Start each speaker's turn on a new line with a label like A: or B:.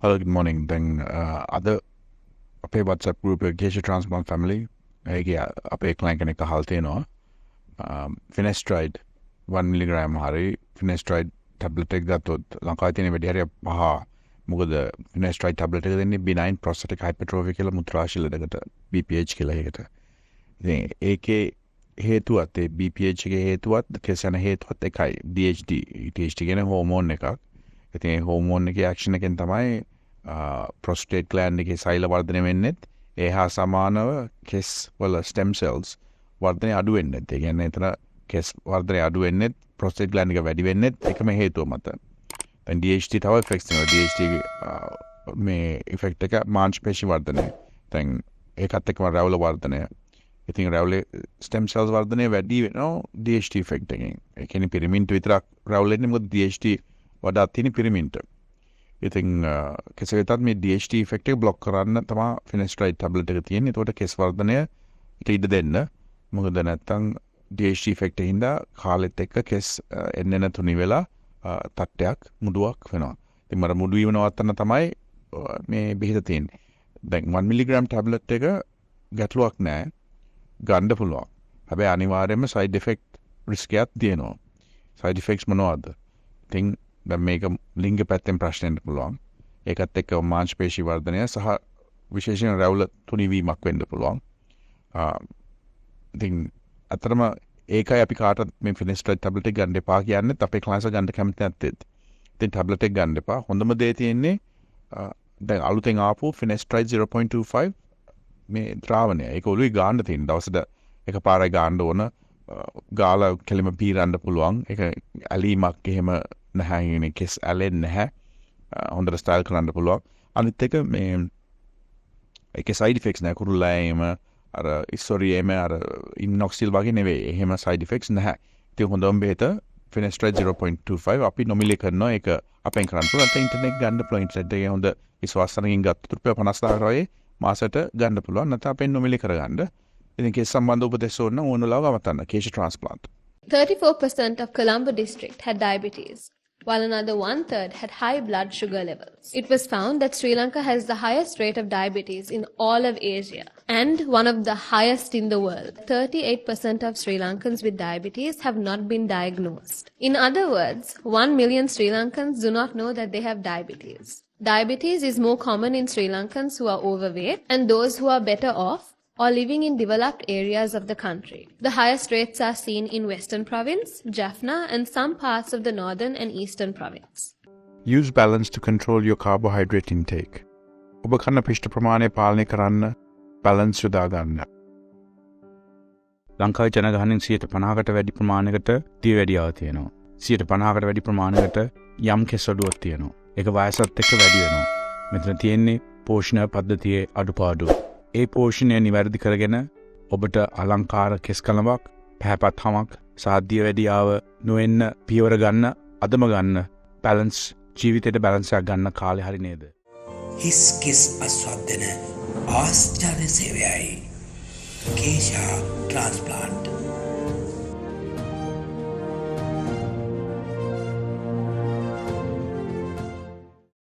A: Hello, good morning. Then other අපේ WhatsApp group එකේ keshatransplant family ඒකේ අපේ client කෙනෙක් අහලා තියෙනවා Finasteride 1 mg හරි Finasteride tablet එක ගත්තොත් ලංකාවේ තියෙන වැඩි හරිය පහ මොකද Finasteride tablet එක දෙන්නේ benign prostatic hypertrophy කියලා මුත්‍රාශය ලෙඩකට BPH කියලා ඒකට. ඉතින් ඒකේ හේතුවත් ඒ BPH එකේ හේතුවත් කෙසන හේතුවත් එකයි DHT කියන්නේ හෝමෝන් එකක්. ඉතින් ඒ හෝමෝන් එකේ ඇක්ෂන් එකෙන් තමයි prostate gland එකේ සෛල වර්ධනය වෙන්නේ ඒ හා සමානව කෙස් වල stem cells වර්ධනය අඩු වෙන්නේ. ඒ කියන්නේ එතන කෙස් වර්ධනය අඩු වෙන්නේ prostate gland එක වැඩි වෙන්නේ එකම හේතුව මත. දැන් DHT තව effects තියෙනවා. DHT මේ effect එක මාංශ පේශි වර්ධනය. දැන් ඒකත් එක්කම රැවුල වර්ධනය. ඉතින් රැවුලේ stem cells වර්ධනය වැඩි වෙනවා DHT effect එකෙන්. ඒ කියන්නේ පිරමින්ට විතරක් රැවුල එන්නේ මොකද DHT වඩා තියෙන පිරමින්ට. ඉතින් කෙසේ වෙතත් මේ DHT effect එක block කරන්න තමයි Finasteride tablet එක තියෙන්නේ. ඒකට කෙස් වර්ධනය ඉඩ දෙන්න. මොකද නැත්තම් DHT effect එකකින්ද කාලෙත් එක්ක කෙස් එන්න තුනි වෙලා තට්ටයක් මුඩුවක් වෙනවා. ඉතින් මර මුඩු වීම නවත්තන්න තමයි මේ බෙහෙත තියෙන්නේ. දැන් 1 mg tablet එක ගැටලුවක් නැහැ. ගන්න පුළුවන්. හැබැයි අනිවාර්යයෙන්ම side effect risk එකක් තියෙනවා. side effects මොනවද? ඉතින් දැන් මේක ලිංග පැත්තෙන් ප්‍රශ්නෙන්න පුළුවන්. ඒකත් එක්ක මාංශ පේශි වර්ධනය සහ විශේෂයෙන් රැවුල තුනීවීමක් වෙන්න පුළුවන්. ඉතින් අතරම ඒකයි අපි කාටත් මේ Finasteride tablet එක ගන්න එපා කියන්නේ අපේ ක්ලාස් එක ගන්න කැමති නැත්තේ. ඉතින් tablet එක ගන්න එපා. හොඳම දේ තියෙන්නේ දැන් අලුතෙන් ආපු Finasteride 0.25 මේ ද්‍රාවණය. ඒක ඔළුවේ ගන්න තියෙන දවසට එකපාරයි ගන්න ඕන. ගාලා කෙලිම පීරන්න පුළුවන්. ඒක ඇලීමක් එහෙම නැහැ කෙස් ඇලෙන්නේ නැහැ. හොඳට ස්ටයිල් කරන්න පුළුවන්. අනිත් එක මේ ඒකේ side effects නැහැ. කුරුල්ලෑම අර ඉස්සොරියේම අර ඉන්නොක්සිල් වගේ නෙවෙයි. එහෙම side effects නැහැ. ඉතින් හොඳම බෙහෙත Finasteride 0.25 අපි නොමිලේ කරනවා. ඒක අපෙන් කරන්න පුළුවන්. නැත්නම් ඉන්ටර්නෙට් ගන්න පුළුවන්. ඉන්ටර්නෙට් එකේ හොඳ විශ්වාසණකින් ගත්තොත් රුපියල් 50000 වගේ මාසෙට ගන්න පුළුවන්. නැත්නම් අපෙන් නොමිලේ කරගන්න. ඉතින් කෙස් සම්බන්ධ උපදෙස් ඕන නම් ඕනලාව ගමතන්න. keshatransplant
B: 34% of Colombo district had diabetes, while another one-third had high blood sugar levels. It was found that Sri Lanka has the highest rate of diabetes in all of Asia and one of the highest in the world. 38% of Sri Lankans with diabetes have not been diagnosed. In other words, 1 million Sri Lankans do not know that they have diabetes. Diabetes is more common in Sri Lankans who are overweight and those who are better off or living in developed areas of the country. The highest rates are seen in Western Province, Jaffna and some parts of the Northern and Eastern Province.
A: Use balance to control your carbohydrate intake. ඔබ කන පිෂ්ඨ ප්‍රමාණය පාලනය කරන්න balance යොදා ගන්න. ලංකාවේ ජනගහනයෙන් 50%කට වැඩි ප්‍රමාණයකට දියවැඩියාව තියෙනවා. 50%කට වැඩි ප්‍රමාණයකට යම් කෙසඩුවක් තියෙනවා. ඒක වයසත් එක්ක වැඩි වෙනවා. මෙතන තියෙන්නේ පෝෂණ පද්ධතියේ අඩුපාඩු. ඒ පෝෂණය නිවැරදි කරගෙන ඔබට අලංකාර කෙස් කලමක්, පැහැපත් හමක්, සාධ්‍ය වැඩියාව නොවෙන්න පියවර ගන්න, අදම ගන්න, බැලන්ස් ජීවිතේට බැලන්ස් එකක් ගන්න කාලේ හරි නේද?
C: හිස් කෙස් අස්වද්දන ආශ්චර්ය සේවයයි Kesha Transplant